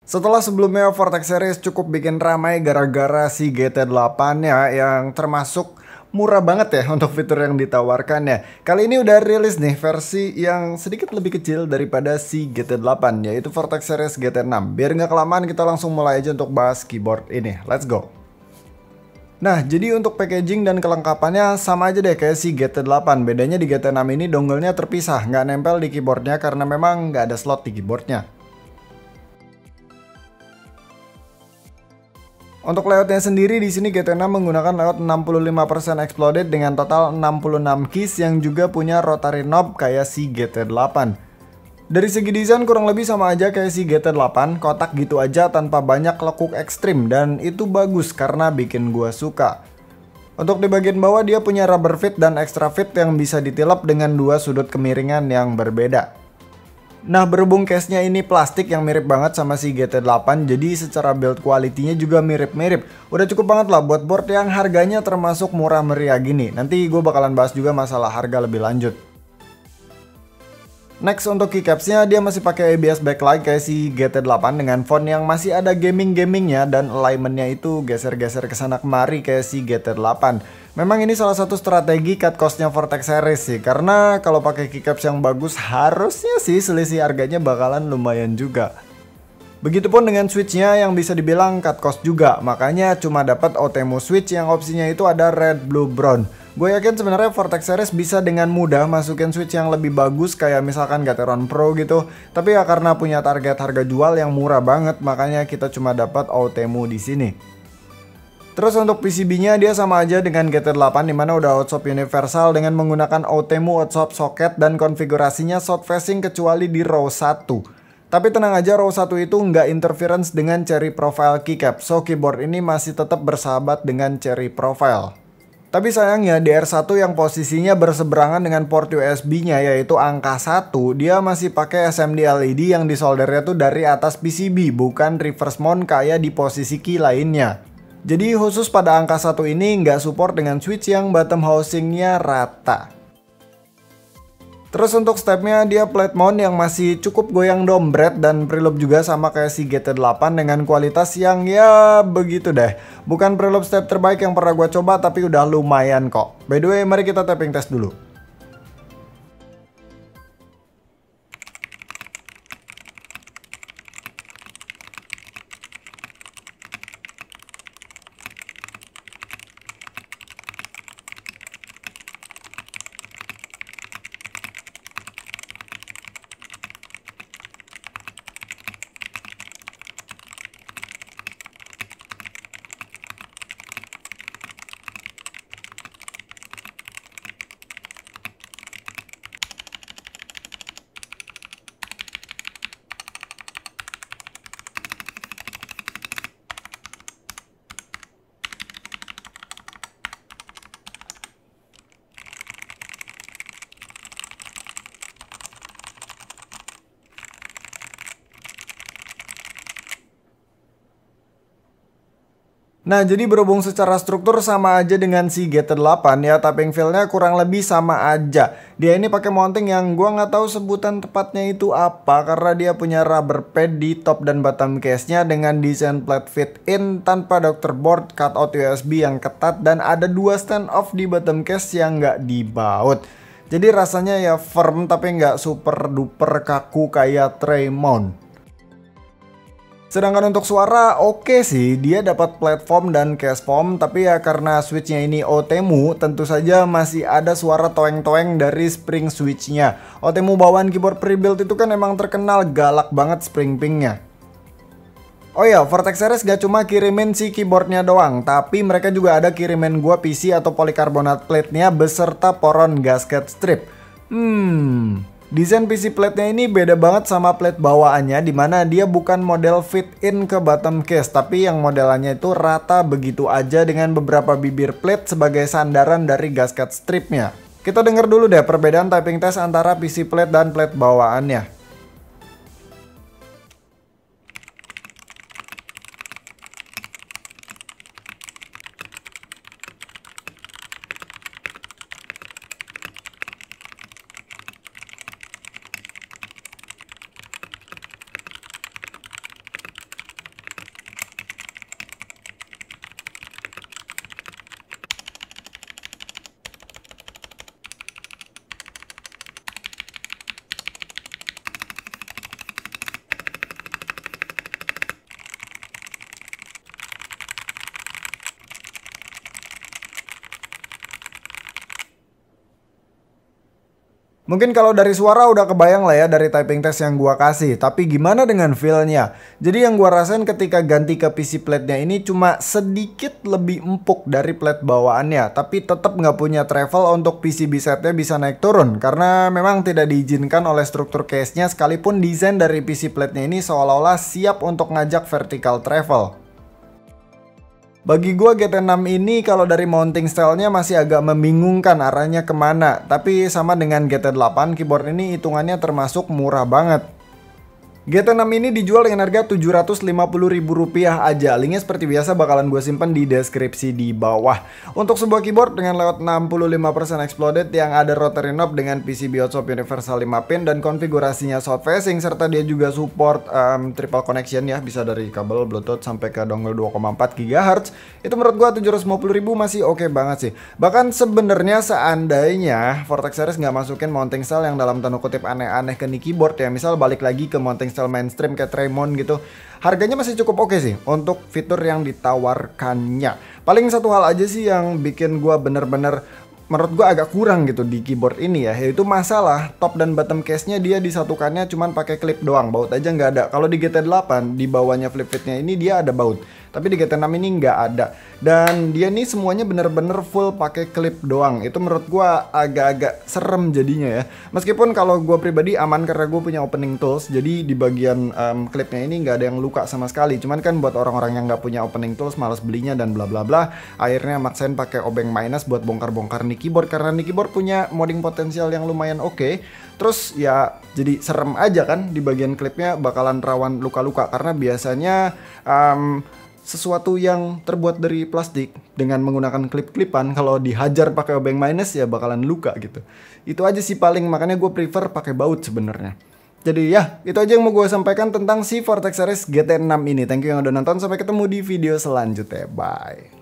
Setelah sebelumnya Vortex Series cukup bikin ramai gara-gara si GT8 ya yang termasuk murah banget ya untuk fitur yang ditawarkan ya. Kali ini udah rilis nih versi yang sedikit lebih kecil daripada si GT8 yaitu Vortex Series GT6. Biar nggak kelamaan kita langsung mulai aja untuk bahas keyboard ini. Let's go. Nah, jadi untuk packaging dan kelengkapannya sama aja deh kayak si GT8. Bedanya di GT6 ini dongle-nya terpisah, nggak nempel di keyboardnya karena memang nggak ada slot di keyboardnya. Untuk layoutnya sendiri di sini GT6 menggunakan layout 65% exploded dengan total 66 keys yang juga punya rotary knob kayak si GT8. Dari segi desain kurang lebih sama aja kayak si GT8, kotak gitu aja tanpa banyak lekuk ekstrim dan itu bagus karena bikin gua suka. Untuk di bagian bawah dia punya rubber fit dan extra fit yang bisa ditilap dengan dua sudut kemiringan yang berbeda. Nah, berhubung case-nya ini plastik yang mirip banget sama si GT8, jadi secara build quality-nya juga mirip-mirip. Udah cukup banget lah buat board yang harganya termasuk murah meriah gini. Nanti gue bakalan bahas juga masalah harga lebih lanjut. Next untuk keycaps-nya dia masih pakai ABS backlight kayak si GT8 dengan font yang masih ada gaming-gamingnya dan alignment-nya itu geser-geser kesana kemari kayak si GT8. Memang ini salah satu strategi cut cost-nya Vortex Series sih, karena kalau pakai keycaps yang bagus harusnya sih selisih harganya bakalan lumayan juga. Begitupun dengan switch-nya yang bisa dibilang cut cost juga, makanya cuma dapat Otemu switch yang opsinya itu ada red, blue, brown. Gue yakin sebenarnya Vortex Series bisa dengan mudah masukin switch yang lebih bagus kayak misalkan Gateron Pro gitu. Tapi ya karena punya target harga jual yang murah banget, makanya kita cuma dapat Otemu di sini. Terus untuk PCB-nya dia sama aja dengan GT8 dimana udah outswap universal dengan menggunakan Otemu outswap socket dan konfigurasinya short facing kecuali di row 1. Tapi tenang aja, row 1 itu nggak interference dengan cherry profile keycap, so keyboard ini masih tetap bersahabat dengan cherry profile. Tapi sayangnya DR1 yang posisinya berseberangan dengan port USB-nya yaitu angka 1, dia masih pakai SMD LED yang disoldernya tuh dari atas PCB, bukan reverse mount kayak di posisi key lainnya. Jadi khusus pada angka 1 ini nggak support dengan switch yang bottom housingnya rata. Terus untuk stepnya dia plate mount yang masih cukup goyang dombret dan preloop juga sama kayak si GT8 dengan kualitas yang ya begitu deh. Bukan preloop step terbaik yang pernah gue coba tapi udah lumayan kok. By the way, mari kita tapping test dulu. Nah, jadi berhubung secara struktur sama aja dengan si GT8 ya, tapping feel-nya kurang lebih sama aja. Dia ini pakai mounting yang gua nggak tahu sebutan tepatnya itu apa karena dia punya rubber pad di top dan bottom case-nya dengan desain flat fit in tanpa doctor board, cutout USB yang ketat dan ada dua stand off di bottom case yang nggak dibaut. Jadi rasanya ya firm tapi nggak super duper kaku kayak tray mount. Sedangkan untuk suara oke sih, dia dapat platform dan case foam, tapi ya karena switchnya ini Otemu, tentu saja masih ada suara toeng-toeng dari spring switchnya. Otemu bawaan keyboard pre-built itu kan emang terkenal galak banget spring pingnya. Oh ya, Vortex Series gak cuma kirimin si keyboardnya doang, tapi mereka juga ada kirimin gua PC atau polikarbonat plate-nya beserta poron gasket strip. Desain PC plate-nya ini beda banget sama plate bawaannya dimana dia bukan model fit in ke bottom case tapi yang modelannya itu rata begitu aja dengan beberapa bibir plate sebagai sandaran dari gasket stripnya. Kita denger dulu deh perbedaan typing test antara PC plate dan plate bawaannya. Mungkin kalau dari suara udah kebayang lah ya dari typing test yang gua kasih. Tapi gimana dengan feel-nya? Jadi yang gua rasain ketika ganti ke PC plate-nya ini cuma sedikit lebih empuk dari plate bawaannya. Tapi tetap nggak punya travel untuk PCB set-nya bisa naik turun. Karena memang tidak diizinkan oleh struktur case-nya sekalipun desain dari PC plate-nya ini seolah-olah siap untuk ngajak vertical travel. Bagi gua GT6 ini kalau dari mounting style-nya masih agak membingungkan arahnya kemana. Tapi sama dengan GT8, keyboard ini hitungannya termasuk murah banget. GT6 ini dijual dengan harga Rp750.000 aja. Linknya seperti biasa bakalan gue simpen di deskripsi di bawah. Untuk sebuah keyboard dengan layout 65% exploded yang ada rotary knob dengan PCB hotshot universal 5 pin dan konfigurasinya south facing, serta dia juga support triple connection ya, bisa dari kabel bluetooth sampai ke dongle 2,4 GHz. Itu menurut gue 750.000 masih oke banget sih. Bahkan sebenarnya seandainya Vortex Series nggak masukin mounting style yang dalam tanda kutip aneh-aneh ke nih keyboard ya, misal balik lagi ke mounting style mainstream kayak Tremon gitu, harganya masih cukup oke sih untuk fitur yang ditawarkannya. Paling satu hal aja sih yang bikin gua bener-bener menurut gua agak kurang gitu di keyboard ini ya, yaitu masalah top dan bottom case-nya dia disatukannya cuman pakai klip doang, baut aja nggak ada. Kalau di GT8 di bawahnya flip fit-nya ini dia ada baut, tapi di GT6 ini nggak ada. Dan dia nih semuanya bener-bener full pakai klip doang. Itu menurut gua agak-agak serem jadinya ya. Meskipun kalau gua pribadi aman karena gue punya opening tools, jadi di bagian klipnya ini nggak ada yang luka sama sekali. Cuman kan buat orang-orang yang nggak punya opening tools, malas belinya dan bla bla bla, akhirnya maksain pakai obeng minus buat bongkar-bongkar nih keyboard, karena nih keyboard punya modding potensial yang lumayan oke. Terus ya jadi serem aja kan, di bagian klipnya bakalan rawan luka-luka karena biasanya sesuatu yang terbuat dari plastik dengan menggunakan klip-klipan kalau dihajar pakai obeng minus ya bakalan luka gitu. Itu aja sih paling, makanya gue prefer pakai baut sebenarnya. Jadi ya, itu aja yang mau gue sampaikan tentang si Vortex Series GT6 ini. Thank you yang udah nonton, sampai ketemu di video selanjutnya. Bye.